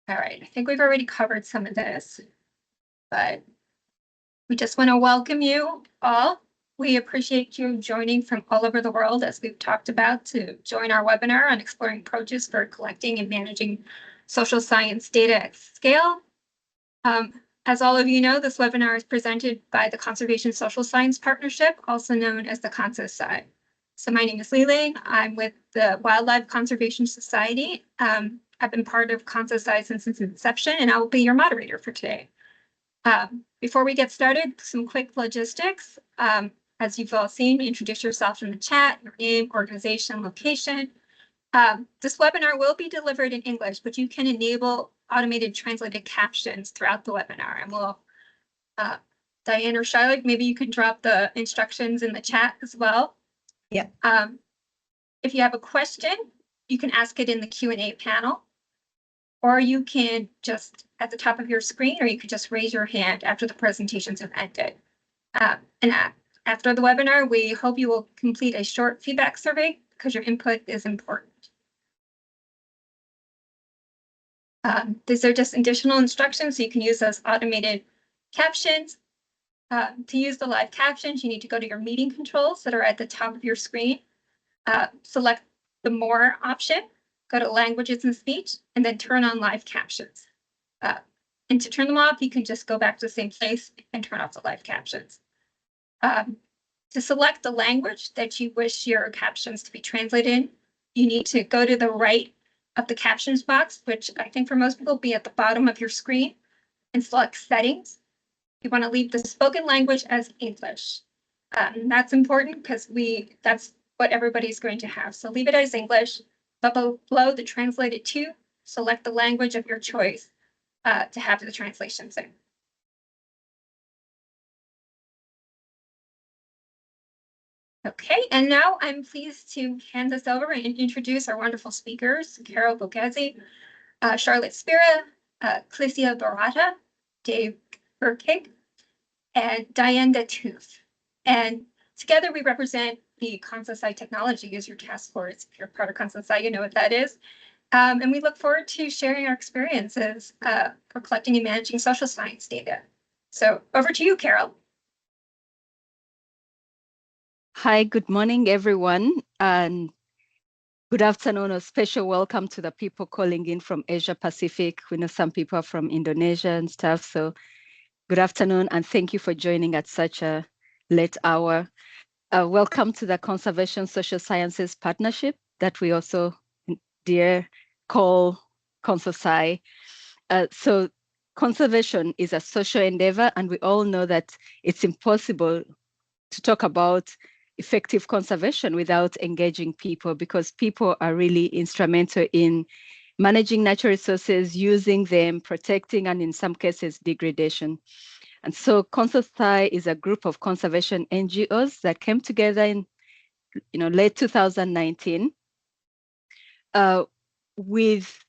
All right, I think we've already covered some of this, but we just want to welcome you all. We appreciate you joining from all over the world, as we've talked about, to join our webinar on exploring approaches for collecting and managing social science data at scale. As all of you know, this webinar is presented by the Conservation Social Science Partnership, also known as the ConSoSci. So my name is Li-Ling. I'm with the Wildlife Conservation Society. I've been part of ConSoSci since its inception, and I will be your moderator for today. Before we get started, some quick logistics. As you've all seen, introduce yourself in the chat, your name, organization, location. This webinar will be delivered in English, but you can enable automated translated captions throughout the webinar. And we'll, Diane or Charlotte, maybe you can drop the instructions in the chat as well. Yeah. If you have a question, you can ask it in the Q&A panel, or you can just at the top of your screen, or you could just raise your hand after the presentations have ended. And after the webinar, we hope you will complete a short feedback survey because your input is important. These are just additional instructions, so you can use those automated captions. To use the live captions, you need to go to your meeting controls that are at the top of your screen. Select the More option, go to Languages and Speech, and then turn on live captions. And to turn them off, you can just go back to the same place and turn off the live captions. To select the language that you wish your captions to be translated in, you need to go to the right of the captions box, which I think for most people will be at the bottom of your screen, and select Settings. You want to leave the spoken language as English. And that's important because that's what everybody's going to have. So leave it as English, but below the translated to, select the language of your choice to have the translations in. Okay, and now I'm pleased to hand this over and introduce our wonderful speakers, Carol Bogazzi, Charlotte Spira, Clicia Barata, Dave Burkig, and Diane Detouf. And together we represent the ConSoSci Technology User Task Force. If you're part of ConSoSci, you know what that is. And we look forward to sharing our experiences for collecting and managing social science data. So over to you, Carol. Hi, good morning, everyone, and good afternoon. A special welcome to the people calling in from Asia Pacific. We know some people are from Indonesia and stuff, so good afternoon, and thank you for joining at such a late hour. Welcome to the Conservation Social Sciences Partnership that we also call ConSoSci. So conservation is a social endeavor, and we all know that it's impossible to talk about effective conservation without engaging people, because people are really instrumental in managing natural resources, using them, protecting, and in some cases, degradation. And so ConSoSci is a group of conservation NGOs that came together in late 2019 with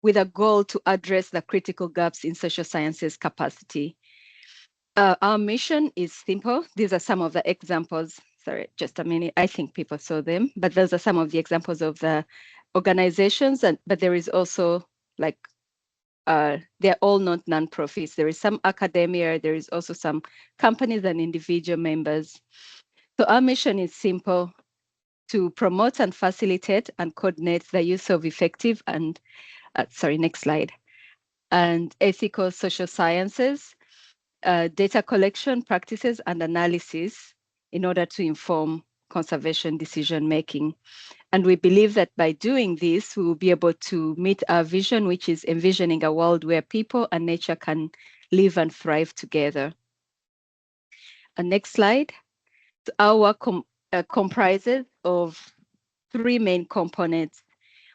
a goal to address the critical gaps in social sciences capacity. Our mission is simple. These are some of the examples. Sorry, just a minute. I think people saw them, but those are some of the examples of the organizations. But there is also they're all not nonprofits. There is some academia. There is also some companies and individual members. So our mission is simple: to promote and facilitate and coordinate the use of effective and, next slide, and ethical social sciences, data collection practices and analysis in order to inform conservation decision-making. And we believe that by doing this, we will be able to meet our vision, which is envisioning a world where people and nature can live and thrive together. Next slide. Our work comprises of three main components.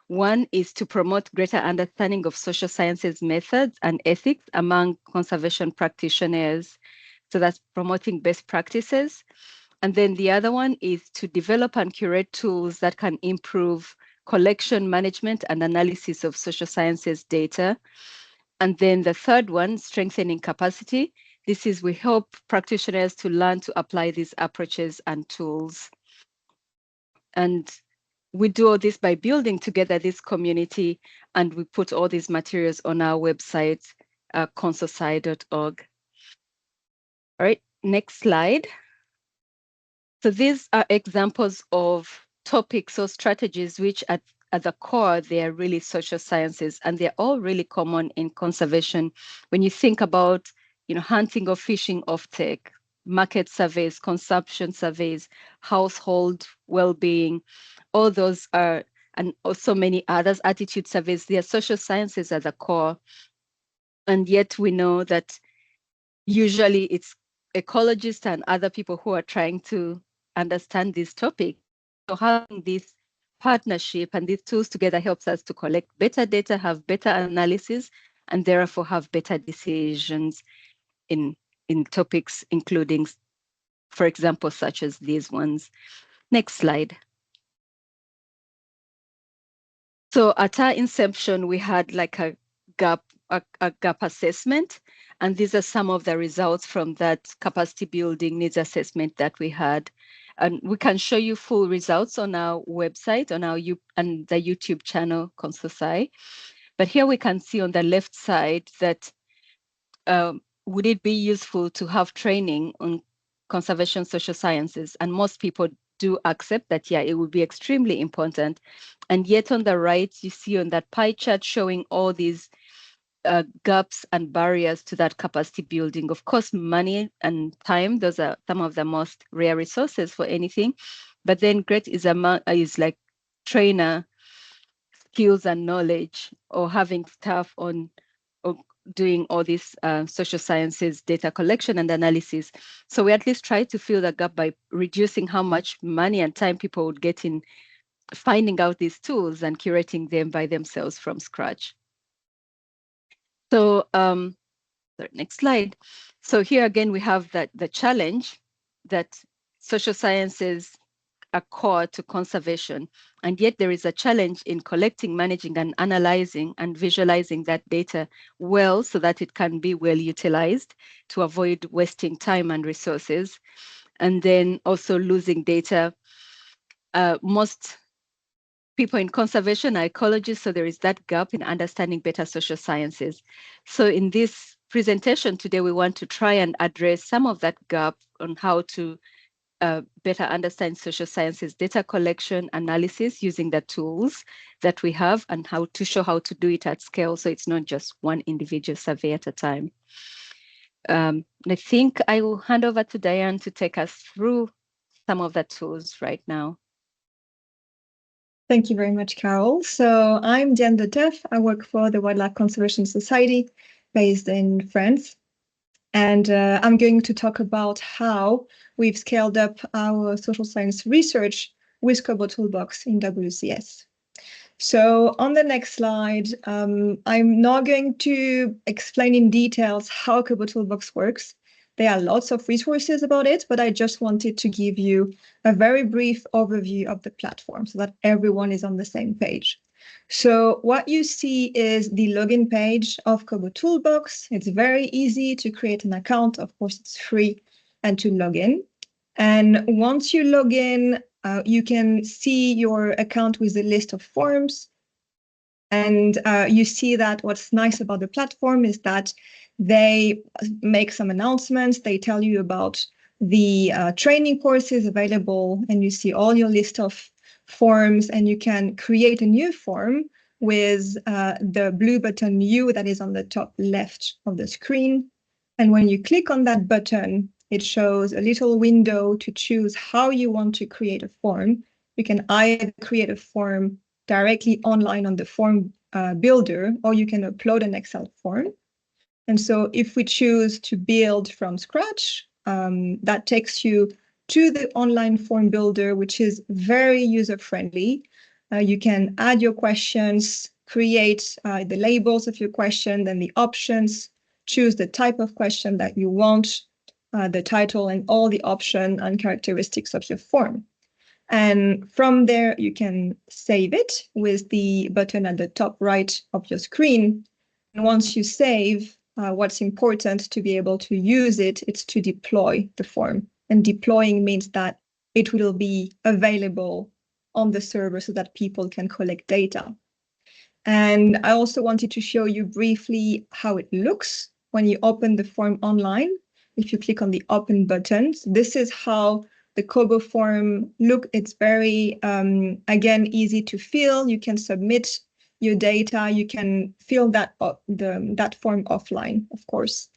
One is to promote greater understanding of social sciences methods and ethics among conservation practitioners. So that's promoting best practices. And then the other one is to develop and curate tools that can improve collection, management, and analysis of social sciences data. And then the third one, strengthening capacity. This is, we help practitioners to learn to apply these approaches and tools. And we do all this by building together this community, and we put all these materials on our website, ConSoSci.org. All right, next slide. So these are examples of topics or strategies which at the core, they are really social sciences, and they're all really common in conservation. When you think about, hunting or fishing offtake, market surveys, consumption surveys, household well-being, all those are, and also many others, attitude surveys, they are social sciences at the core. And yet we know that usually it's ecologists and other people who are trying to understand this topic. So having this partnership and these tools together helps us to collect better data, have better analysis, and therefore have better decisions in topics, including, for example, such as these ones. Next slide. So at our inception, we had like a gap assessment, and these are some of the results from that capacity building needs assessment that we had. And we can show you full results on our website, on the YouTube channel, ConSoSci. But here we can see on the left side that would it be useful to have training on conservation social sciences? And most people do accept that, yeah, it would be extremely important. And yet on the right, you see on that pie chart showing all these gaps and barriers to that capacity building. Of course, money and time, those are some of the most rare resources for anything. But then great is like trainer skills and knowledge, or having staff on or doing all this social sciences data collection and analysis. So we at least try to fill the gap by reducing how much money and time people would get in finding out these tools and curating them by themselves from scratch. So next slide. So here again, we have the challenge that social sciences are core to conservation, and yet there is a challenge in collecting, managing, and analyzing and visualizing that data well so that it can be well utilized to avoid wasting time and resources, and then also losing data. Most people in conservation are ecologists, so there is that gap in understanding better social sciences. So in this presentation today, we want to try and address some of that gap on how to better understand social sciences data collection analysis using the tools that we have, and how to show how to do it at scale, so it's not just one individual survey at a time. I think I will hand over to Diane to take us through some of the tools right now. Thank you very much, Carol. So I'm Diane Deteff. I work for the Wildlife Conservation Society based in France. And I'm going to talk about how we've scaled up our social science research with KoBoToolbox in WCS. So on the next slide, I'm not going to explain in details how KoBoToolbox works. There are lots of resources about it, but I just wanted to give you a very brief overview of the platform so that everyone is on the same page. So what you see is the login page of KoBoToolbox. It's very easy to create an account. Of course, it's free, and to log in. And once you log in, you can see your account with a list of forms. And you see that what's nice about the platform is that they make some announcements. They tell you about the training courses available, and you see all your list of forms, and you can create a new form with the blue button new that is on the top left of the screen. And when you click on that button, it shows a little window to choose how you want to create a form. You can either create a form directly online on the form builder, or you can upload an Excel form. And so if we choose to build from scratch, that takes you to the online form builder, which is very user-friendly. You can add your questions, create the labels of your question, then the options, choose the type of question that you want, the title, and all the options and characteristics of your form. And from there, you can save it with the button at the top right of your screen. And once you save, what's important to be able to use it, it's to deploy the form. And deploying means that it will be available on the server so that people can collect data. And I also wanted to show you briefly how it looks when you open the form online. If you click on the open button, this is how the Kobo form look. It's very, again, easy to fill. You can submit your data. You can fill that form offline, of course.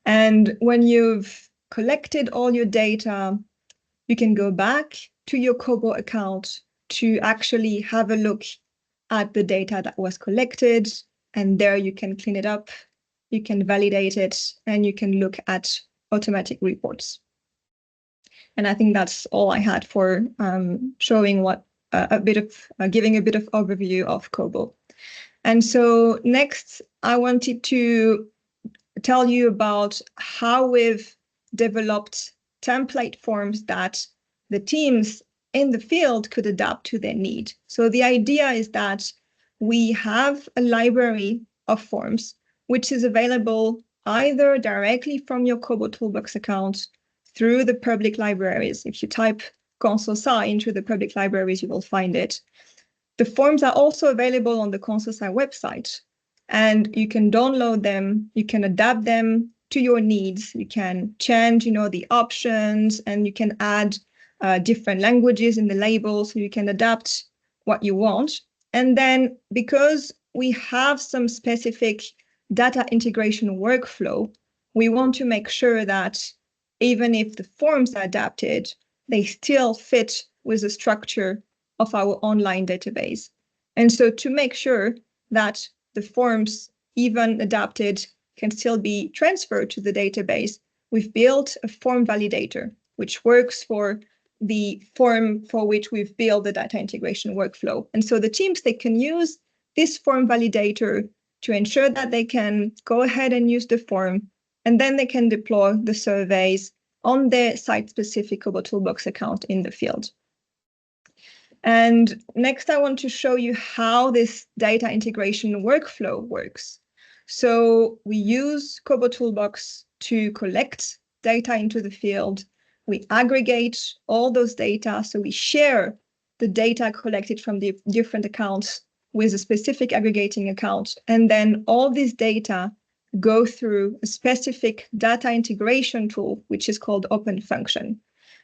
And when you've collected all your data, you can go back to your Kobo account to actually have a look at the data that was collected. And there you can clean it up, you can validate it, and you can look at automatic reports. And I think that's all I had for showing what giving a bit of overview of Kobo. And so next, I wanted to tell you about how we've developed template forms that the teams in the field could adapt to their need. So the idea is that we have a library of forms, which is available either directly from your KoBoToolbox account through the public libraries. If you type ConSoSci into the public libraries, you will find it. The forms are also available on the ConSoSci website, and you can download them, you can adapt them to your needs, you can change, the options, and you can add different languages in the label, so you can adapt what you want. And then because we have some specific data integration workflow, we want to make sure that even if the forms are adapted, they still fit with the structure of our online database. And so to make sure that the forms, even adapted, can still be transferred to the database, we've built a form validator, which works for the form for which we've built the data integration workflow. And so the teams, they can use this form validator to ensure that they can go ahead and use the form, and then they can deploy the surveys on their site-specific KoBoToolbox account in the field. And next, I want to show you how this data integration workflow works. So we use KoBoToolbox to collect data into the field. We aggregate all those data. So we share the data collected from the different accounts with a specific aggregating account. And then all this data go through a specific data integration tool, which is called Open Function.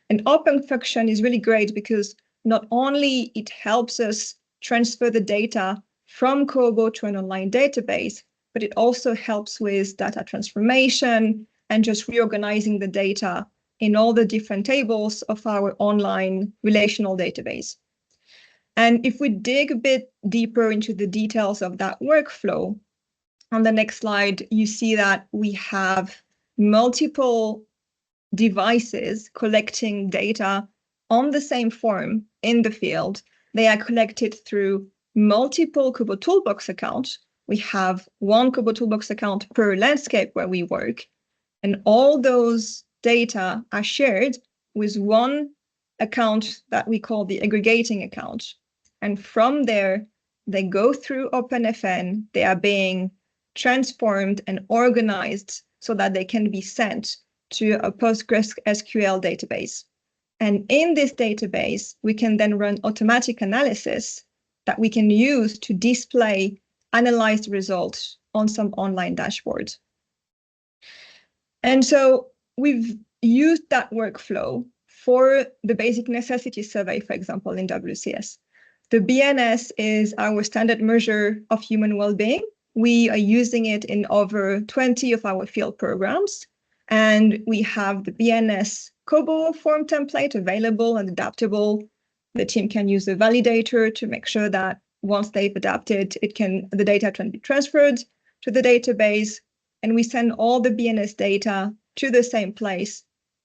And Open Function is really great because not only it helps us transfer the data from Kobo to an online database, but it also helps with data transformation and just reorganizing the data in all the different tables of our online relational database. And if we dig a bit deeper into the details of that workflow, on the next slide, you see that we have multiple devices collecting data on the same form in the field. They are collected through multiple KoBoToolbox accounts. We have one KoBoToolbox account per landscape where we work, and all those data are shared with one account that we call the aggregating account. And from there, they go through OpenFN. They are being transformed and organized so that they can be sent to a PostgreSQL database. And in this database, we can then run automatic analysis that we can use to display analyzed results on some online dashboard. And so we've used that workflow for the basic necessity survey, for example, in WCS. The BNS is our standard measure of human well-being. We are using it in over 20 of our field programs. And we have the BNS Kobo form template available and adaptable. The team can use the validator to make sure that once they've adapted, the data can be transferred to the database. And we send all the BNS data to the same place,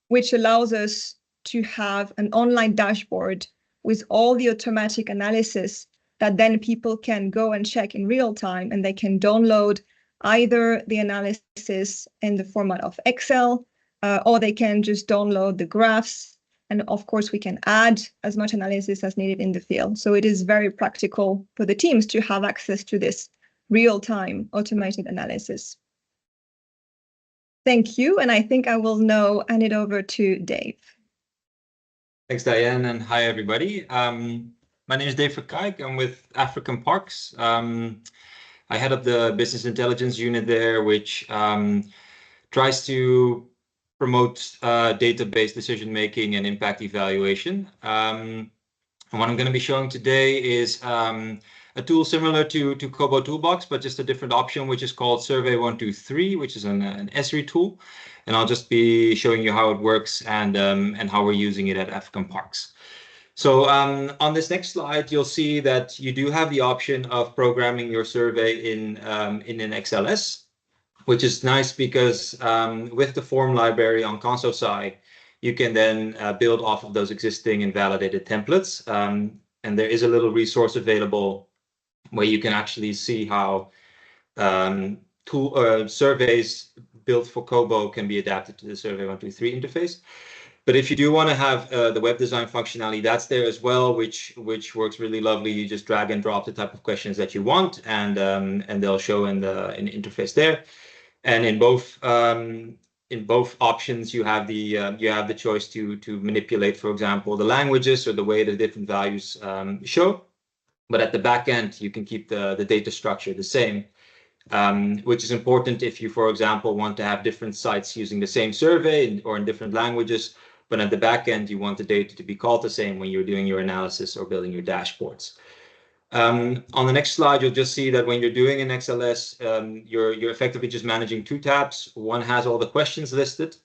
which allows us to have an online dashboard with all the automatic analysis that then people can go and check in real time, and they can download either the analysis in the format of Excel, or they can just download the graphs. And of course, we can add as much analysis as needed in the field. So it is very practical for the teams to have access to this real-time automated analysis. Thank you. And I think I will now hand it over to Dave. Thanks, Diane, and hi, everybody. My name is Dave Verkijk. I'm with African Parks. I head up the business intelligence unit there, which tries to promote database decision making and impact evaluation. And what I'm going to be showing today is a tool similar to KoBoToolbox, but just a different option, which is called Survey123, which is an Esri tool. And I'll just be showing you how it works and how we're using it at African Parks. So on this next slide, you'll see that you do have the option of programming your survey in an XLS, which is nice because with the form library on ConSoSci, you can then build off of those existing and validated templates. And there is a little resource available where you can actually see how surveys built for KoBo can be adapted to the Survey123 interface. But if you do want to have the web design functionality, that's there as well, which works really lovely. You just drag and drop the type of questions that you want, and they'll show in the interface there. And in both options, you have the choice to manipulate, for example, the languages or the way the different values show. But at the back end, you can keep the data structure the same, which is important if you, for example, want to have different sites using the same survey or in different languages. But at the back end, you want the data to be called the same when you're doing your analysis or building your dashboards. On the next slide, you'll just see that when you're doing an XLS, you're effectively just managing two tabs. One has all the questions listed,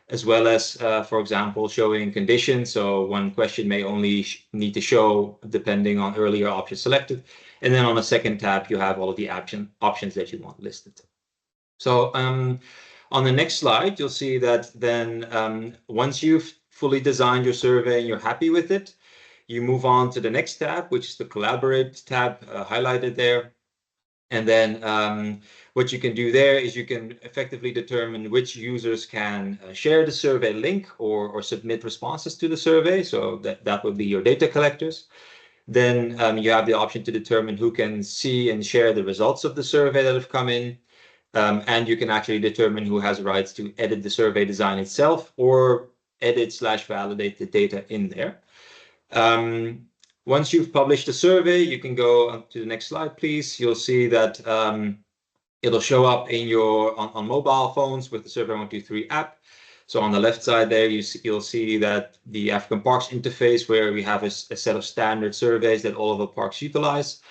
as well as, for example, showing conditions. So one question may only need to show depending on earlier options selected. And then on the second tab, you have all of the options that you want listed. So on the next slide, you'll see that then once you've fully designed your survey and you're happy with it, you move on to the next tab, which is the Collaborate tab highlighted there. And then what you can do there is you can effectively determine which users can share the survey link or submit responses to the survey. So that would be your data collectors. Then you have the option to determine who can see and share the results of the survey that have come in. And you can actually determine who has rights to edit the survey design itself or edit/validate the data in there. Once you've published a survey, you can go to the next slide, please. You'll see that it'll show up in on mobile phones with the Survey123 app. So on the left side there, you'll see that the African Parks interface, where we have a set of standard surveys that all of the parks utilize.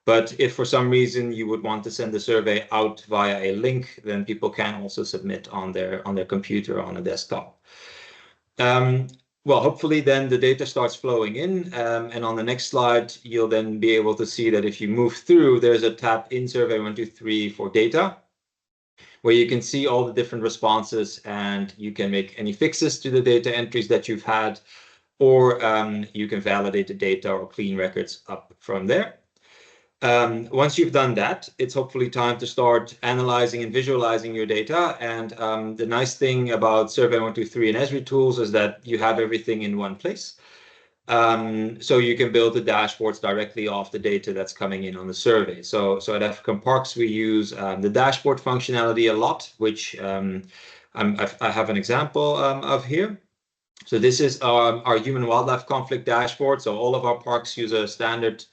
But if for some reason you would want to send the survey out via a link, then people can also submit on their computer or on a desktop. Well, hopefully then the data starts flowing in. And on the next slide, you'll then be able to see that if you move through, there's a tab in Survey123 for data, where you can see all the different responses and you can make any fixes to the data entries that you've had, or you can validate the data or clean records up from there. Once you've done that, it's hopefully time to start analyzing and visualizing your data. And the nice thing about Survey123 and Esri tools is that you have everything in one place. So you can build the dashboards directly off the data that's coming in on the survey. So at African Parks, we use the dashboard functionality a lot, which I have an example of here. So this is our human-wildlife conflict dashboard. So all of our parks use a standard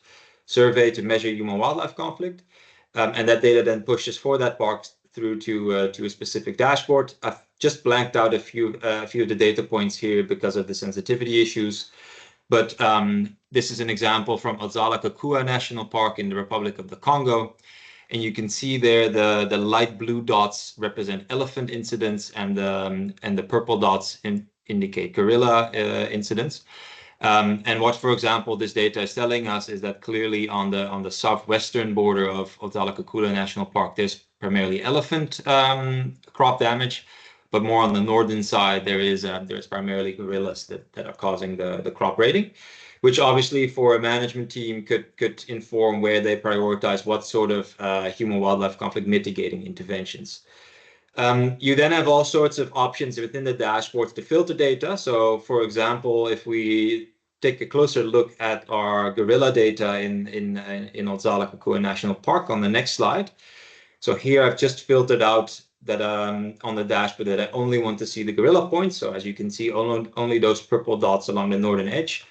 survey to measure human-wildlife conflict, and that data then pushes for that park through to a specific dashboard. I've just blanked out a few of the data points here because of the sensitivity issues, but this is an example from Odzala-Kakua National Park in the Republic of the Congo, and you can see there the light blue dots represent elephant incidents, and the purple dots indicate gorilla incidents. And what, for example, this data is telling us is that clearly on the southwestern border of Odzala-Kakula National Park, there's primarily elephant crop damage, but more on the northern side, there's primarily gorillas that are causing the crop raiding, which obviously for a management team could inform where they prioritize what sort of human-wildlife conflict mitigating interventions. You then have all sorts of options within the dashboards to filter data. So, for example, if we take a closer look at our gorilla data in Odzala-Kakua National Park on the next slide. So here I've just filtered out that on the dashboard that I only want to see the gorilla points. So as you can see, only those purple dots along the northern edge.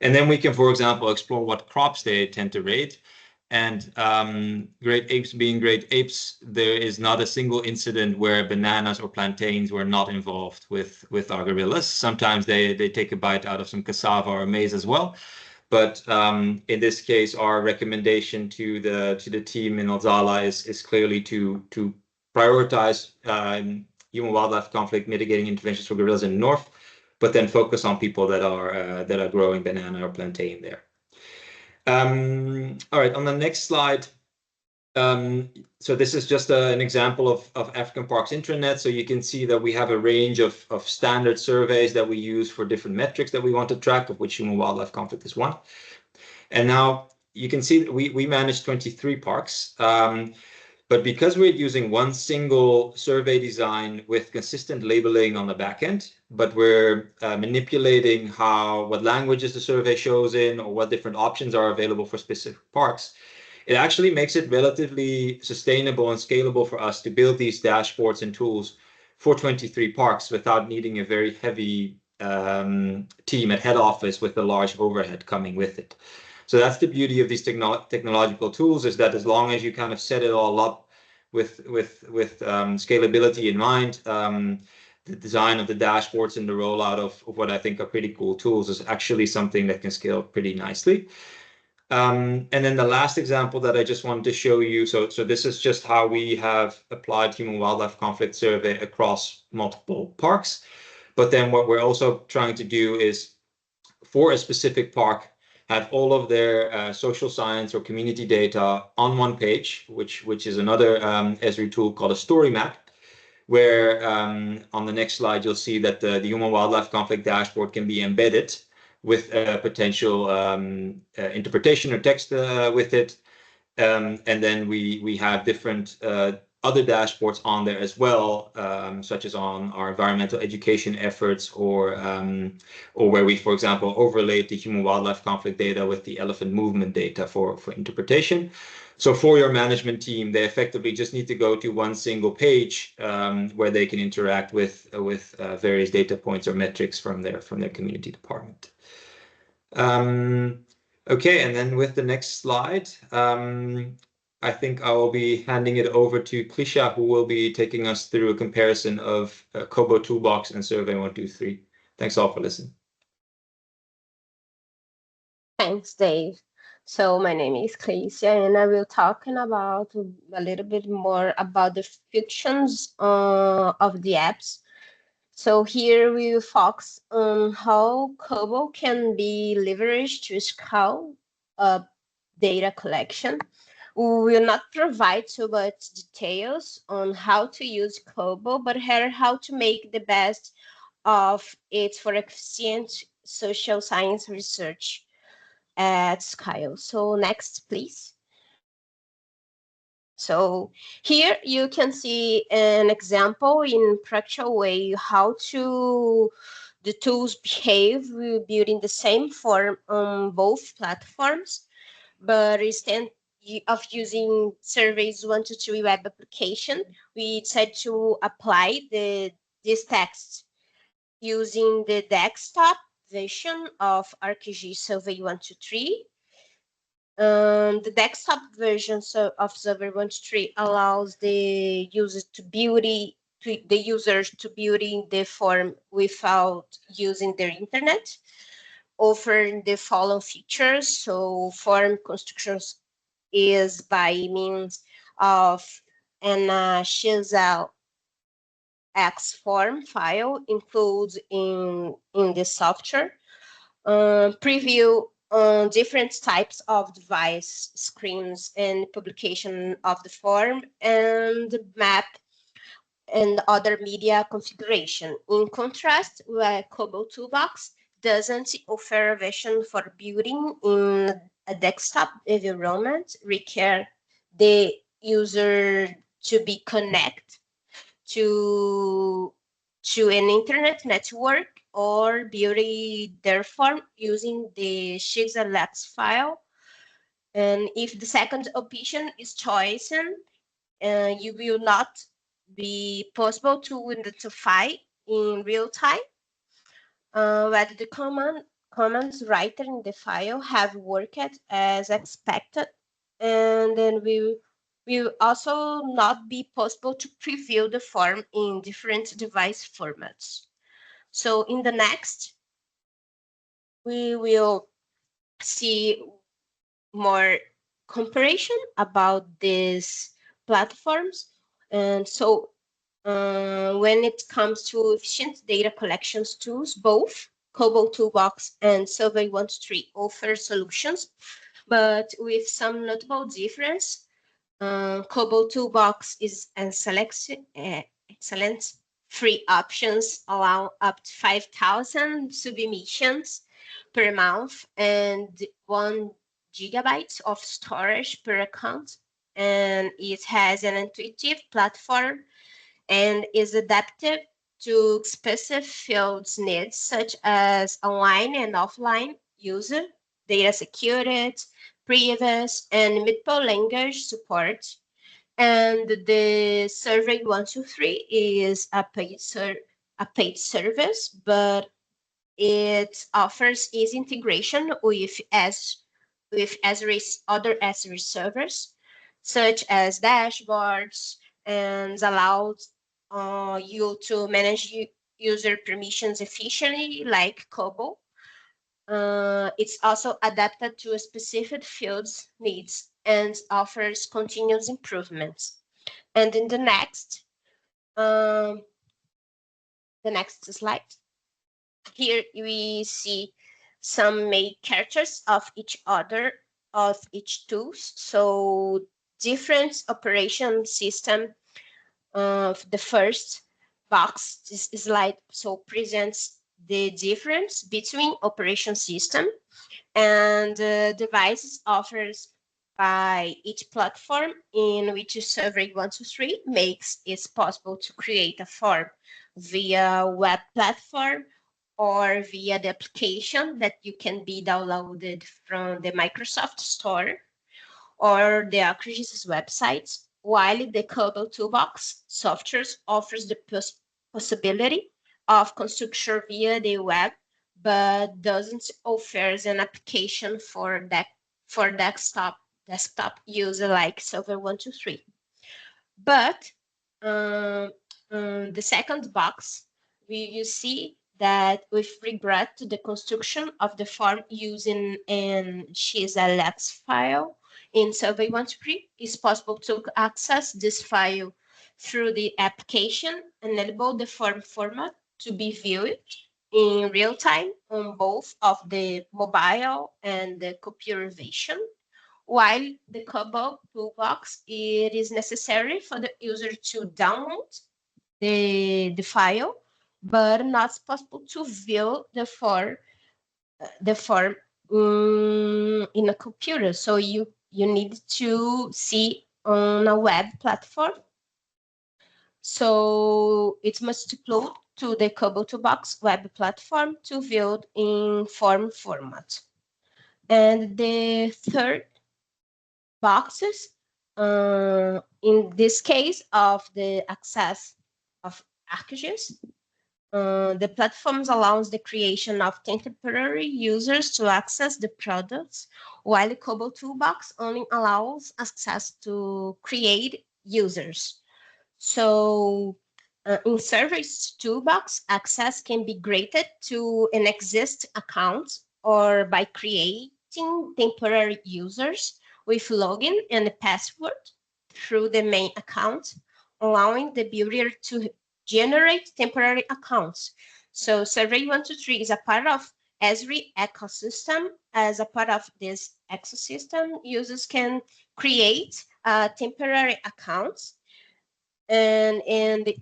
And then we can, for example, explore what crops they tend to rate. And great apes being great apes, there is not a single incident where bananas or plantains were not involved with our gorillas. Sometimes they take a bite out of some cassava or maize as well. But in this case, our recommendation to the team in Alzala is clearly to prioritize human-wildlife conflict mitigating interventions for gorillas in the north, but then focus on people that are growing banana or plantain there. All right, on the next slide. So this is just an example of African Parks intranet. So you can see that we have a range of standard surveys that we use for different metrics that we want to track, of which human-wildlife conflict is one. And now you can see that we manage 23 parks. But because we're using one single survey design with consistent labeling on the back end, but we're manipulating what languages the survey shows in or what different options are available for specific parks, it actually makes it relatively sustainable and scalable for us to build these dashboards and tools for 23 parks without needing a very heavy team at head office with a large overhead coming with it. So that's the beauty of these technological tools, is that as long as you kind of set it all up with scalability in mind, the design of the dashboards and the rollout of what I think are pretty cool tools is actually something that can scale pretty nicely. And then the last example that I just wanted to show you, so this is just how we have applied human-wildlife conflict survey across multiple parks. But then what we're also trying to do is, for a specific park, have all of their social science or community data on one page, which is another Esri tool called a story map, where on the next slide you'll see that the human-wildlife conflict dashboard can be embedded with a potential interpretation or text with it. And then we have different other dashboards on there as well, such as on our environmental education efforts, or where we, for example, overlaid the human-wildlife conflict data with the elephant movement data for interpretation. So for your management team, they effectively just need to go to one single page where they can interact with various data points or metrics from their community department. Okay, and then with the next slide, I think I will be handing it over to Klisha, who will be taking us through a comparison of KoBoToolbox and Survey123. Thanks all for listening. Thanks, Dave. So my name is Klisha, and I will talking about a little bit more about the functions of the apps. So here we will focus on how Kobo can be leveraged to scale up data collection. We will not provide too much details on how to use Kobo, but here how to make the best of it for efficient social science research at scale. So next, please. So here you can see an example in practical way how the tools behave building the same form on both platforms, but instead of using Surveys123 web application, we decided to apply this text using the desktop version of ArcGIS Survey123. The desktop version of Survey123 allows the users to build the form without using their internet, offering the following features. So form constructions is by means of an XLX form file included in the software. Preview on different types of device screens and publication of the form, and map and other media configuration. In contrast, KoBoToolbox doesn't offer a version for building in a desktop environment, require the user to be connected to an internet network or build their form using the XLX file. And if the second option is chosen, you will not be possible to identify in real time whether the command commands written in the file have worked as expected, and then will also not be possible to preview the form in different device formats. So in the next, we will see more comparison about these platforms. And so when it comes to efficient data collections tools, both KoBoToolbox and Survey123 offer solutions, but with some notable difference. KoBoToolbox is excellent. Free options allow up to 5,000 submissions per month and 1 gigabyte of storage per account. And it has an intuitive platform and is adapted to specific fields needs such as online and offline user, data security, previous, and multiple language support. And the Survey123 is a paid service, but it offers easy integration with other Azure servers, such as dashboards, and allows you to manage user permissions efficiently, like Kobo. It's also adapted to specific fields needs and offers continuous improvements. And in the next slide, here we see some main characters of each tools. So different operation system. The first box, this slide, so presents the difference between operation system and devices offers by each platform, in which Survey123 makes it possible to create a form via web platform or via the application that you can be downloaded from the Microsoft Store or the ArcGIS website, while the KoBoToolbox software offers the possibility of construction via the web, but doesn't offer an application for desktop user like Survey123. But the second box, you see that with regard to the construction of the form using an XLX file in Survey123, it's possible to access this file through the application and enable the form format to be viewed in real time on both of the mobile and the computer version. While the KoBoToolbox, it is necessary for the user to download the file, but not possible to view the form in a computer. So you need to see on a web platform. So it must upload to the KoBoToolbox web platform to view in form format. And the third boxes, in this case of the access of ArcGIS, the platforms allows the creation of temporary users to access the products, while the KoBoToolbox only allows access to create users. So in Survey's Toolbox, access can be granted to an existing account or by creating temporary users with login and password through the main account, allowing the builder to generate temporary accounts. So Survey123 is a part of Esri ecosystem. As a part of this ecosystem, users can create temporary accounts. And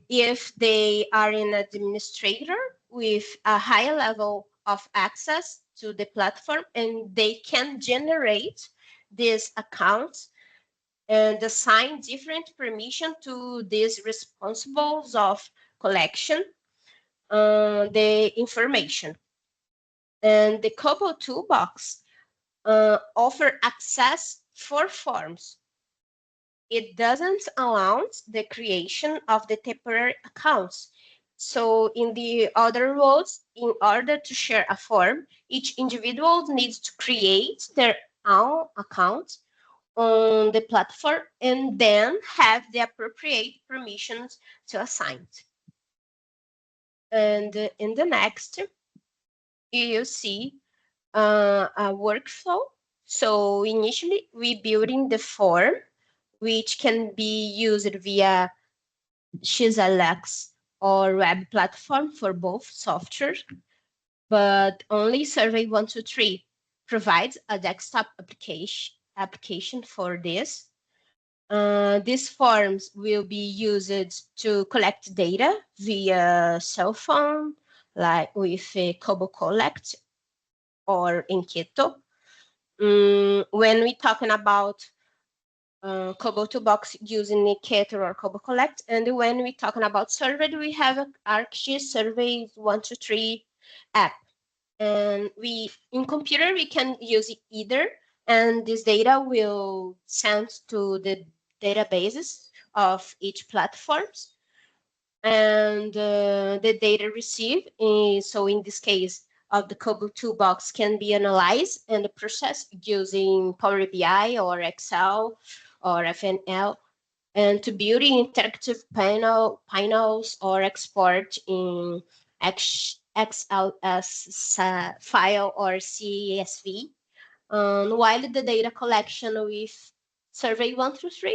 if they are an administrator with a higher level of access to the platform, and they can generate these accounts and assign different permission to these responsibles of collection the information. And the KoBoToolbox offer access for forms. It doesn't allow the creation of the temporary accounts. So in the other words, in order to share a form, each individual needs to create their own account on the platform and then have the appropriate permissions to assign. And in the next, you see a workflow. So initially, we building the form, which can be used via XLX or web platform for both software, but only Survey123 provides a desktop application for this. These forms will be used to collect data via cell phone, like with KoBoCollect or Enqueto. When we're talking about KoBoToolbox using Enqueto or KoBoCollect, and when we're talking about survey, we have ArcGIS Survey123 app. And in computer, we can use either, and this data will send to the databases of each platforms. And the data received, so in this case, of the KoBoToolbox can be analyzed and processed using Power BI or Excel or FNL, and to build interactive panels or export in XLS file or CSV. While the data collection with Survey123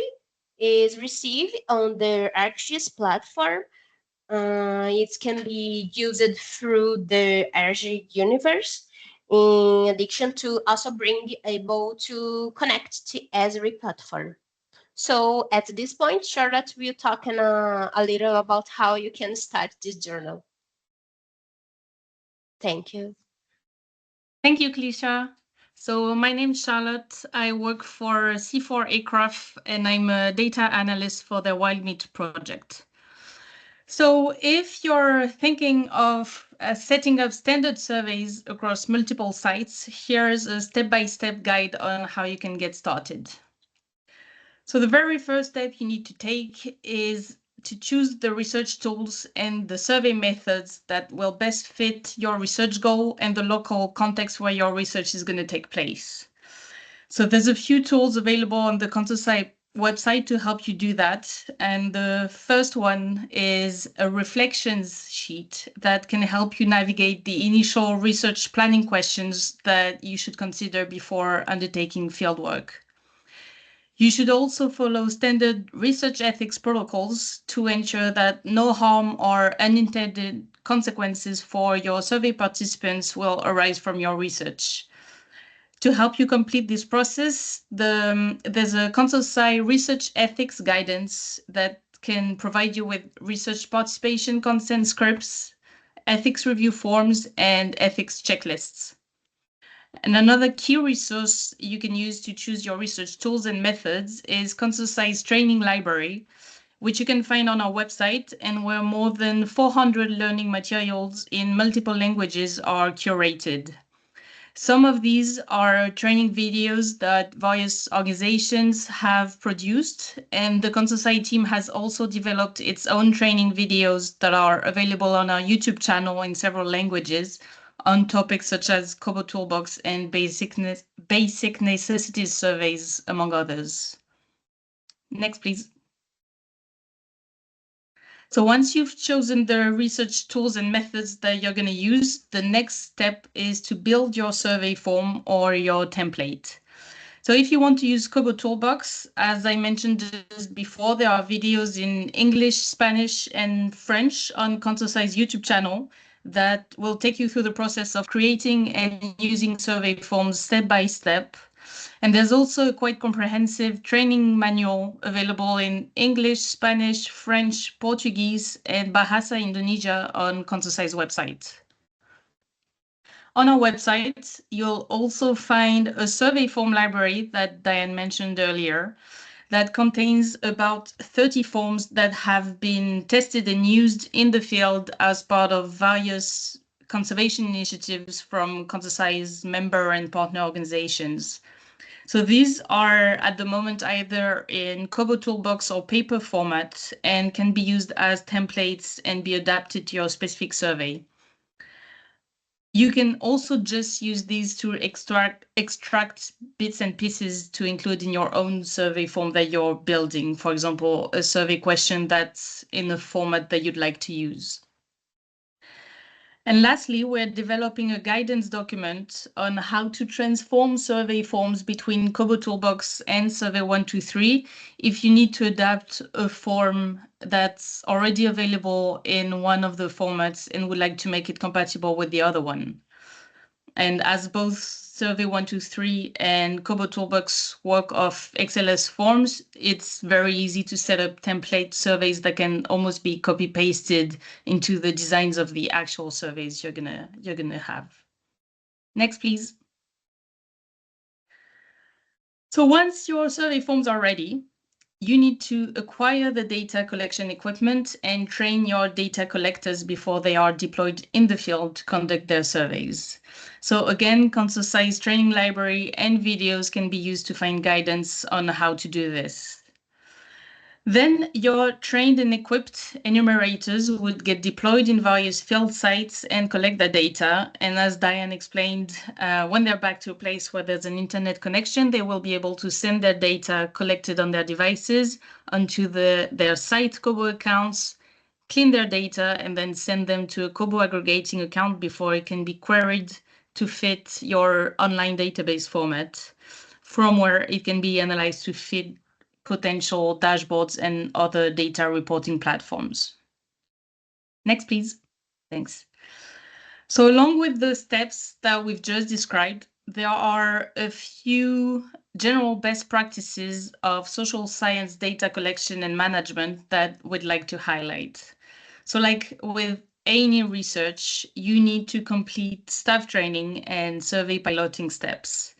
is received on the ArcGIS platform, it can be used through the ArcGIS universe, in addition to also being able to connect to Esri platform. So at this point, Charlotte will talk a little about how you can start this journal. Thank you. Thank you, Clisha. So my name is Charlotte. I work for C4 Aircraft and I'm a data analyst for the WildMeat project. So if you're thinking of setting up standard surveys across multiple sites, here's a step-by-step guide on how you can get started. So the very first step you need to take is to choose the research tools and the survey methods that will best fit your research goal and the local context where your research is going to take place. So there's a few tools available on the ConSoSci website to help you do that. And the first one is a reflections sheet that can help you navigate the initial research planning questions that you should consider before undertaking fieldwork. You should also follow standard research ethics protocols to ensure that no harm or unintended consequences for your survey participants will arise from your research. To help you complete this process, there's a ConSoSci research ethics guidance that can provide you with research participation consent scripts, ethics review forms, and ethics checklists. And another key resource you can use to choose your research tools and methods is ConSoSci's training library, which you can find on our website, and where more than 400 learning materials in multiple languages are curated. Some of these are training videos that various organizations have produced, and the ConSoSci team has also developed its own training videos that are available on our YouTube channel in several languages on topics such as KoBoToolbox and basic necessities surveys, among others. Next, please. So once you've chosen the research tools and methods that you're going to use, the next step is to build your survey form or your template. So if you want to use KoBoToolbox, as I mentioned just before, there are videos in English, Spanish, and French on ConSoSci's YouTube channel that will take you through the process of creating and using survey forms step by step. And there's also a quite comprehensive training manual available in English, Spanish, French, Portuguese, and Bahasa Indonesia on ConSoSci's website. On our website, you'll also find a survey form library that Diane mentioned earlier that contains about 30 forms that have been tested and used in the field as part of various conservation initiatives from ConSoSci's member and partner organizations. So these are at the moment either in KoBoToolbox or paper format and can be used as templates and be adapted to your specific survey. You can also just use these to extract bits and pieces to include in your own survey form that you're building. For example, a survey question that's in a format that you'd like to use. And lastly, we're developing a guidance document on how to transform survey forms between KoBoToolbox and Survey123 if you need to adapt a form that's already available in one of the formats and would like to make it compatible with the other one. And as both Survey123 and KoBoToolbox work off XLS forms, it's very easy to set up template surveys that can almost be copy-pasted into the designs of the actual surveys you're gonna have. Next, please. So once your survey forms are ready, you need to acquire the data collection equipment and train your data collectors before they are deployed in the field to conduct their surveys. So again, ConSoSci's training library and videos can be used to find guidance on how to do this. Then your trained and equipped enumerators would get deployed in various field sites and collect the data. And as Diane explained, when they're back to a place where there's an internet connection, they will be able to send their data collected on their devices onto their site Kobo accounts, clean their data, and then send them to a Kobo aggregating account before it can be queried to fit your online database format, from where it can be analyzed to fit potential dashboards and other data reporting platforms. Next, please. Thanks. So along with the steps that we've just described, there are a few general best practices of social science data collection and management that we'd like to highlight. So like with any research, you need to complete staff training and survey piloting steps.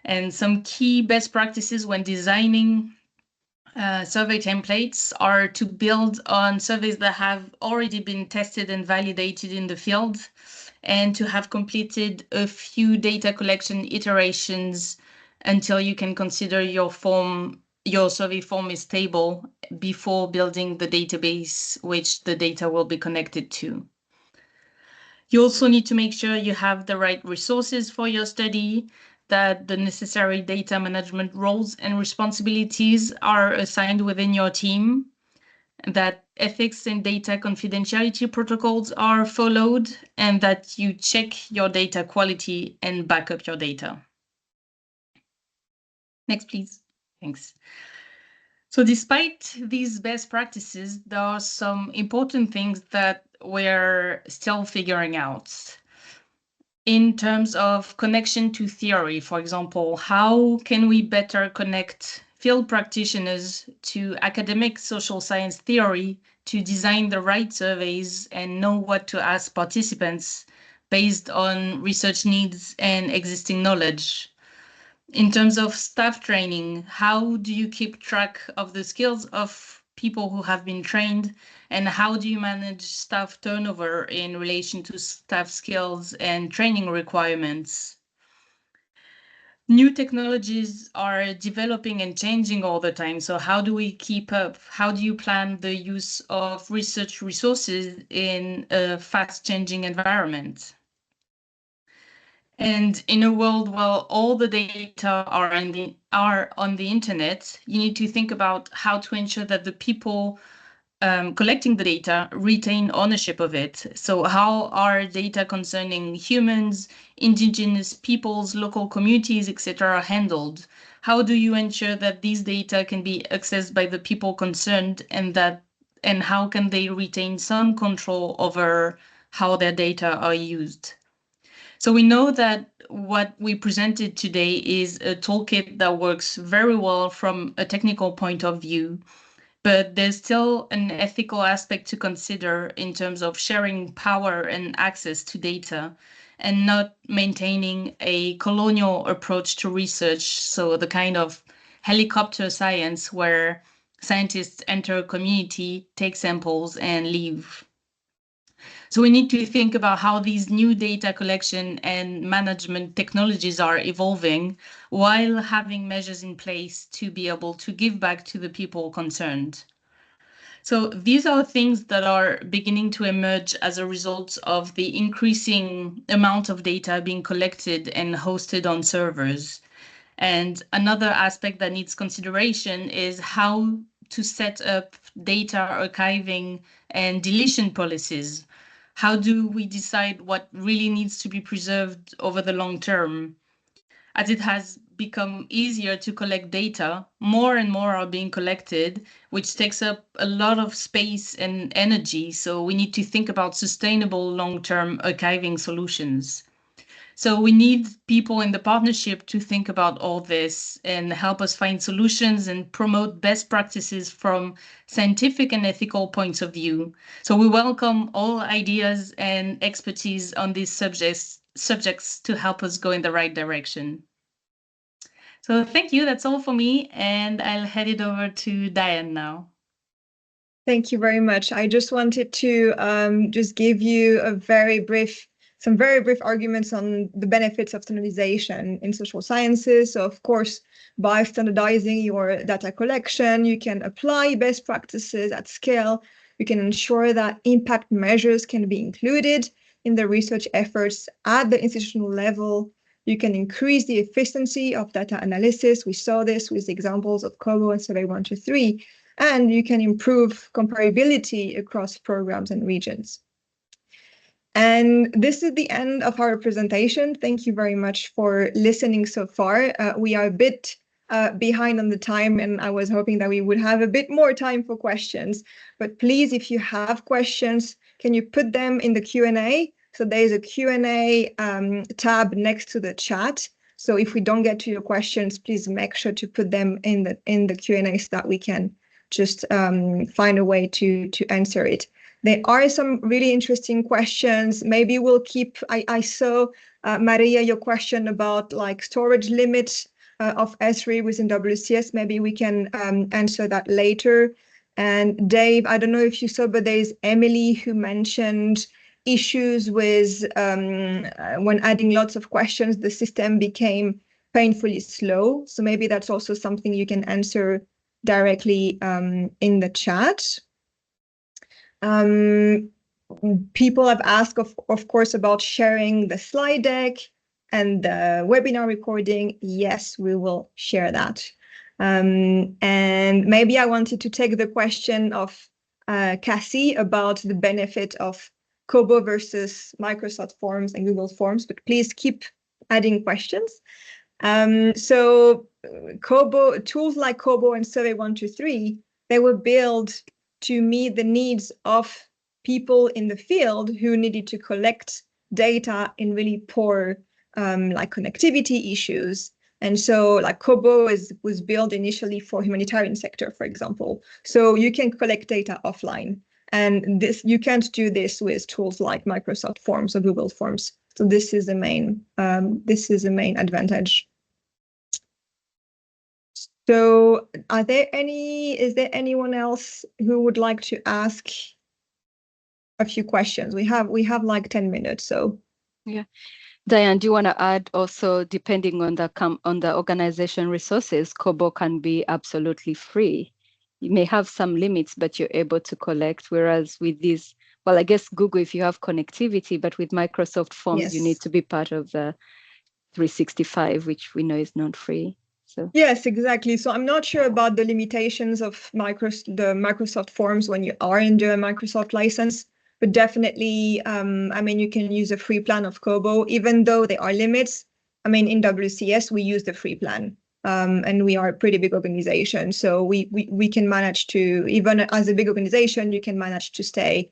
And some key best practices when designing survey templates are to build on surveys that have already been tested and validated in the field, and to have completed a few data collection iterations until you can consider your survey form is stable before building the database which the data will be connected to. You also need to make sure you have the right resources for your study, that the necessary data management roles and responsibilities are assigned within your team, that ethics and data confidentiality protocols are followed, and that you check your data quality and back up your data. Next, please. Thanks. So despite these best practices, there are some important things that we're still figuring out. In terms of connection to theory, for example, how can we better connect field practitioners to academic social science theory to design the right surveys and know what to ask participants based on research needs and existing knowledge? In terms of staff training, how do you keep track of the skills of people who have been trained, and how do you manage staff turnover in relation to staff skills and training requirements? New technologies are developing and changing all the time, so how do we keep up? How do you plan the use of research resources in a fast-changing environment? And in a world where all the data are on the internet, you need to think about how to ensure that the people collecting the data retain ownership of it. So how are data concerning humans, indigenous peoples, local communities, etc. handled? How do you ensure that these data can be accessed by the people concerned, and how can they retain some control over how their data are used? So we know that what we presented today is a toolkit that works very well from a technical point of view, but there's still an ethical aspect to consider in terms of sharing power and access to data and not maintaining a colonial approach to research. So the kind of helicopter science where scientists enter a community, take samples and leave. So we need to think about how these new data collection and management technologies are evolving while having measures in place to be able to give back to the people concerned. So these are things that are beginning to emerge as a result of the increasing amount of data being collected and hosted on servers. And another aspect that needs consideration is how to set up data archiving and deletion policies. How do we decide what really needs to be preserved over the long term? As it has become easier to collect data, more and more are being collected, which takes up a lot of space and energy. So we need to think about sustainable long-term archiving solutions. So we need people in the partnership to think about all this and help us find solutions and promote best practices from scientific and ethical points of view. So we welcome all ideas and expertise on these subjects to help us go in the right direction. So thank you. That's all for me. And I'll head it over to Diane now. Thank you very much. I just wanted to just give you some very brief arguments on the benefits of standardization in social sciences. So of course, by standardizing your data collection, you can apply best practices at scale. You can ensure that impact measures can be included in the research efforts at the institutional level. You can increase the efficiency of data analysis. We saw this with the examples of KoBo and Survey123. And you can improve comparability across programs and regions. And this is the end of our presentation. Thank you very much for listening so far. We are a bit behind on the time, and I was hoping that we would have a bit more time for questions. But please, if you have questions, can you put them in the Q&A? So there's a Q&A tab next to the chat. So if we don't get to your questions, please make sure to put them in the Q&A so that we can just find a way to answer it. There are some really interesting questions. Maybe we'll keep, I saw, Maria, your question about like storage limits of S3 within WCS. Maybe we can answer that later. And Dave, I don't know if you saw, but there's Emily who mentioned issues with when adding lots of questions, the system became painfully slow. So maybe that's also something you can answer directly in the chat. People have asked, of course, about sharing the slide deck and the webinar recording. Yes, we will share that. And maybe I wanted to take the question of Cassie about the benefit of KoBo versus Microsoft Forms and Google Forms, but please keep adding questions. So KoBo, tools like KoBo and Survey123, they were built to meet the needs of people in the field who needed to collect data in really poor like connectivity issues. And so like KoBo was built initially for humanitarian sector, for example. So you can collect data offline. And this you can't do this with tools like Microsoft Forms or Google Forms. So this is the main advantage. So is there anyone else who would like to ask a few questions? We have like 10 minutes, so. Yeah. Diane, do you want to add also, depending on the organization resources, KoBo can be absolutely free. You may have some limits, but you're able to collect, whereas with these, well, I guess Google, if you have connectivity, but with Microsoft Forms, yes, you need to be part of the 365, which we know is not free. So yes, exactly. So I'm not sure about the limitations of the Microsoft Forms when you are under a Microsoft license, but definitely, I mean, you can use a free plan of KoBo, even though there are limits. I mean, in WCS, we use the free plan. And we are a pretty big organization, so we can manage to, even as a big organization, you can manage to stay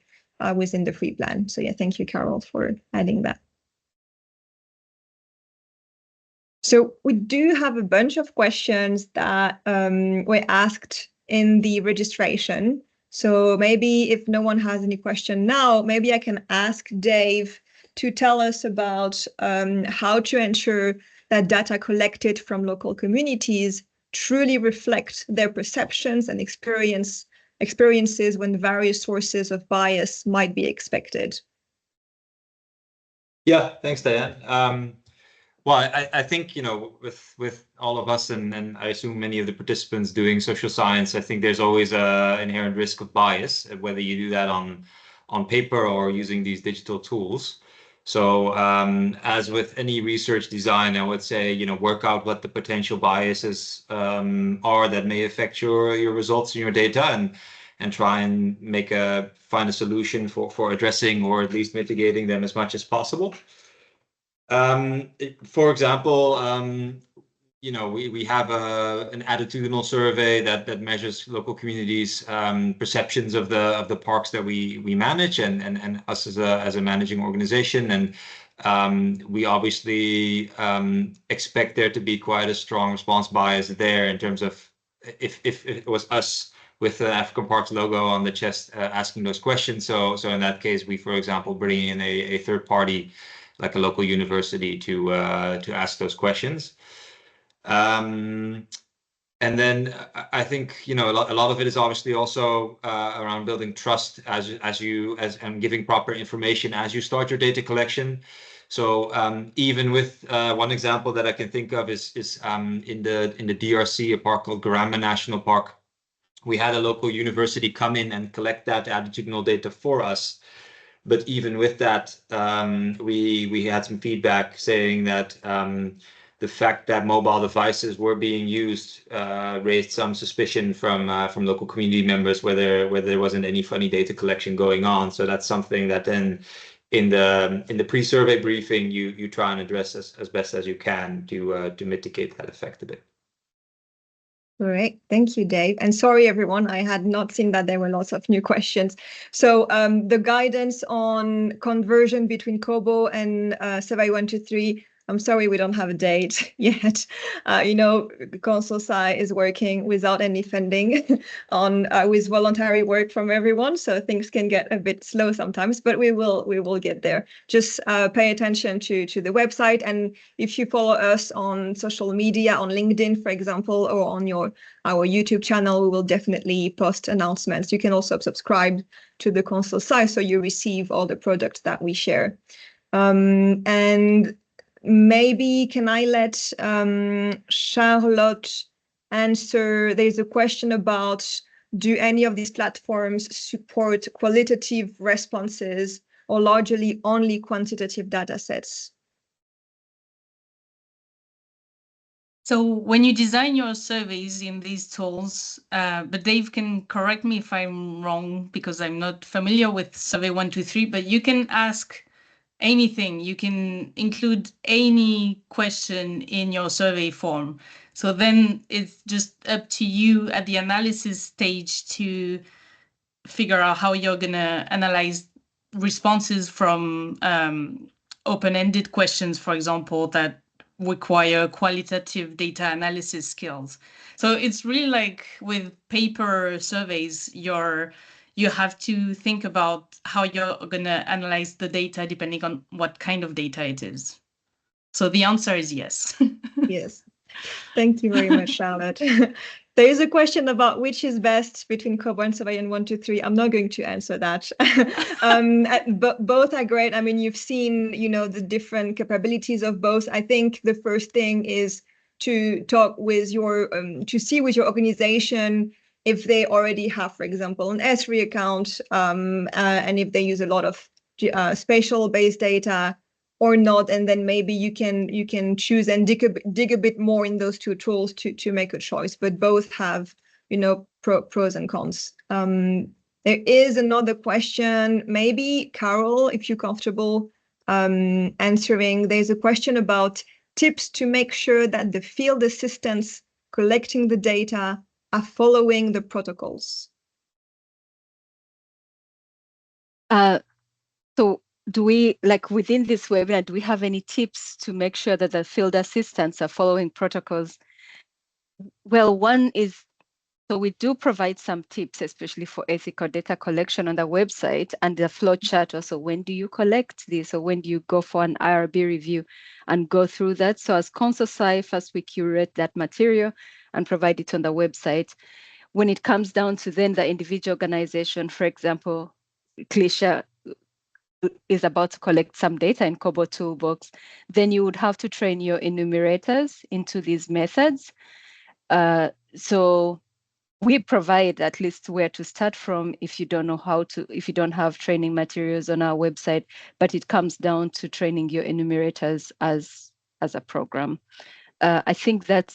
within the free plan. So yeah, thank you, Carol, for adding that. So we do have a bunch of questions that were asked in the registration. So maybe if no one has any question now, maybe I can ask Dave to tell us about how to ensure that data collected from local communities truly reflect their perceptions and experiences when various sources of bias might be expected. Yeah, thanks, Diane. Well, I think, with all of us and I assume many of the participants doing social science, I think there's always a inherent risk of bias, whether you do that on paper or using these digital tools. So as with any research design, I would say, work out what the potential biases are that may affect your results and your data, and try and find a solution for addressing or at least mitigating them as much as possible. For example, we have an attitudinal survey that measures local communities' perceptions of the parks that we manage, and us as a managing organization. And we obviously expect there to be quite a strong response bias there in terms of if it was us with the African Parks logo on the chest asking those questions. So in that case, we, for example, bring in a third party, like a local university, to ask those questions. And then I think, a lot of it is obviously also around building trust and giving proper information as you start your data collection. So even with one example that I can think of is in the DRC, a park called Garamba National Park. We had a local university come in and collect that attitudinal data for us. But even with that, we had some feedback saying that the fact that mobile devices were being used raised some suspicion from local community members whether there wasn't any funny data collection going on. So that's something that then in the pre-survey briefing you try and address as best as you can to mitigate that effect a bit. Great. Thank you, Dave. And sorry, everyone, I had not seen that there were lots of new questions. So the guidance on conversion between KoBo and Survey123, I'm sorry, we don't have a date yet. ConSoSci is working without any funding with voluntary work from everyone. So things can get a bit slow sometimes, but we will get there. Just pay attention to the website. And if you follow us on social media, on LinkedIn, for example, or on our YouTube channel, we will definitely post announcements. You can also subscribe to the ConSoSci so you receive all the products that we share. And maybe can I let Charlotte answer? There's a question about, do any of these platforms support qualitative responses or largely only quantitative data sets? So when you design your surveys in these tools, but Dave can correct me if I'm wrong because I'm not familiar with Survey123, but you can ask anything. You can include any question in your survey form. So then it's just up to you at the analysis stage to figure out how you're going to analyze responses from open-ended questions, for example, that require qualitative data analysis skills. So it's really like with paper surveys, you have to think about how you're going to analyze the data depending on what kind of data it is. So the answer is yes. Yes. Thank you very much, Charlotte. There is a question about which is best between KoBo and Survey123. I'm not going to answer that. But both are great. I mean, you've seen, the different capabilities of both. I think the first thing is to talk with to see with your organization if they already have, for example, an S3 account, and if they use a lot of spatial-based data or not, and then maybe you can choose and dig a bit more in those two tools to make a choice. But both have pros and cons. There is another question, maybe Carol, if you're comfortable answering. There's a question about tips to make sure that the field assistants collecting the data are following the protocols. So do we, within this webinar, do we have any tips to make sure that the field assistants are following protocols? Well, one is, so we do provide some tips, especially for ethical data collection on the website and the flow chart also. When do you collect this, or when do you go for an IRB review and go through that? So as ConSoSci, first we curate that material and provide it on the website. When it comes down to then the individual organization, for example, Clisha is about to collect some data in KoBoToolbox, then you would have to train your enumerators into these methods. So we provide at least where to start from if you don't know if you don't have training materials on our website, but it comes down to training your enumerators as a program. I think that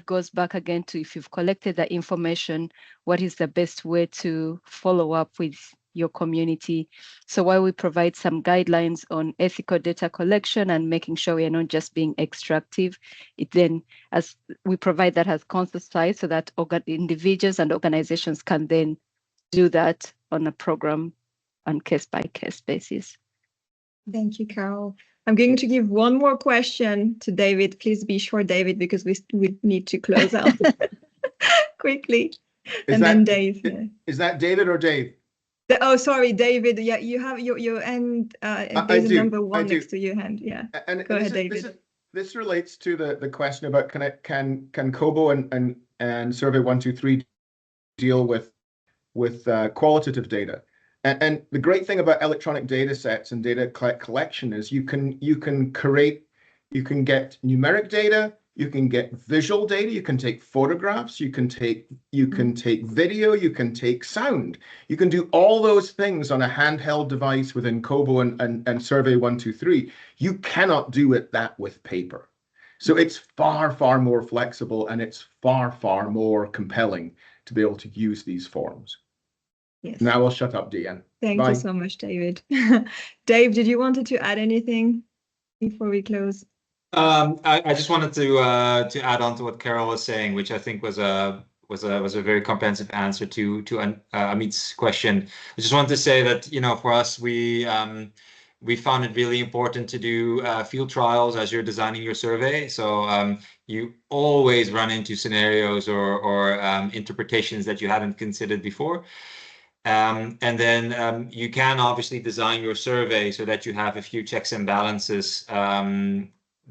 goes back again to, if you've collected the information, what is the best way to follow up with your community? So while we provide some guidelines on ethical data collection and making sure we are not just being extractive, it then, as we provide that as ConSoSci, so that individuals and organizations can then do that on a program on case-by-case basis. Thank you, Carol. I'm going to give one more question to David. Please be sure, David, because we need to close out quickly. Then Dave. Yeah. Is that David or Dave? Oh, sorry, David. Yeah, you have your hand. There's a number one next to your hand. Yeah. And go ahead, David. This relates to the question about can Kobo and Survey123 deal with qualitative data. And the great thing about electronic data sets and data collection is you can get numeric data, you can get visual data, you can take photographs, you can take video, you can take sound. You can do all those things on a handheld device within Kobo and Survey123. You cannot do that with paper. So it's far, far more flexible, and it's far, far more compelling to be able to use these forms. Yes. Now I'll shut up, Deanne. Thank Bye. you so much, David. Dave, did you want to add anything before we close? I just wanted to add on to what Carol was saying, which I think was a very comprehensive answer to Amit's question. I just wanted to say that, you know, for us, we found it really important to do field trials as you're designing your survey. So you always run into scenarios or interpretations that you hadn't considered before. And then you can obviously design your survey so that you have a few checks and balances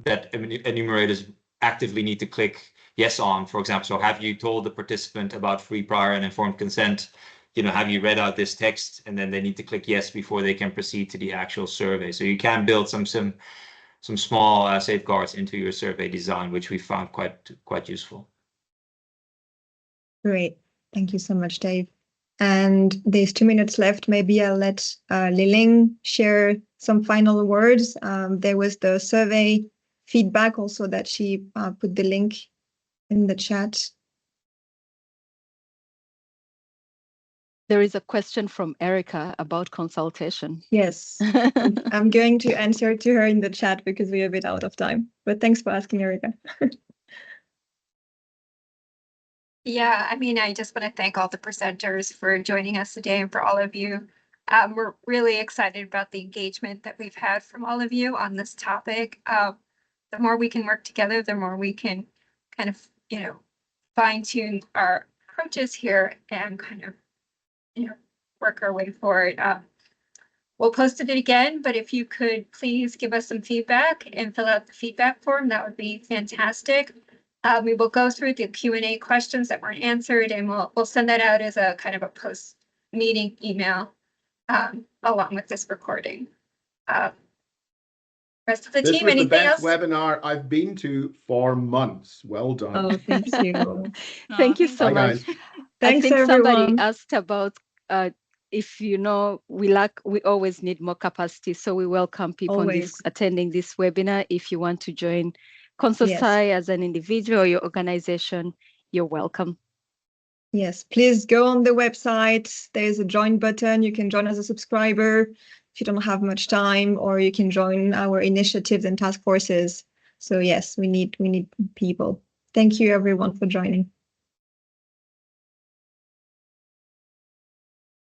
that enumerators actively need to click yes on. For example, so have you told the participant about free, prior, and informed consent? You know, have you read out this text? And then they need to click yes before they can proceed to the actual survey. So you can build some small safeguards into your survey design, which we found quite useful. Great, thank you so much, Dave. And there's 2 minutes left. Maybe I'll let Liling share some final words. There was the survey feedback also that she put the link in the chat. There is a question from Erica about consultation. Yes, I'm going to answer to her in the chat because we're a bit out of time. But thanks for asking, Erica. Yeah, I mean, I just want to thank all the presenters for joining us today, and for all of you. We're really excited about the engagement that we've had from all of you on this topic. The more we can work together, the more we can kind of, you know, fine-tune our approaches here and kind of, you know, work our way forward. We'll post it again, but if you could please give us some feedback and fill out the feedback form, that would be fantastic. We will go through the Q&A questions that weren't answered, and we'll send that out as a kind of a post-meeting email along with this recording. Rest of the team, anything else? This was the best webinar I've been to for months. Well done. Oh, thank you. Thank you so much. Thanks, I think everyone. somebody asked about if you know we always need more capacity, so we welcome people attending this webinar. If you want to join ConSoSci as an individual or your organization, you're welcome. Yes, please go on the website. There's a join button. You can join as a subscriber if you don't have much time, or you can join our initiatives and task forces. So yes, we need people. Thank you everyone for joining.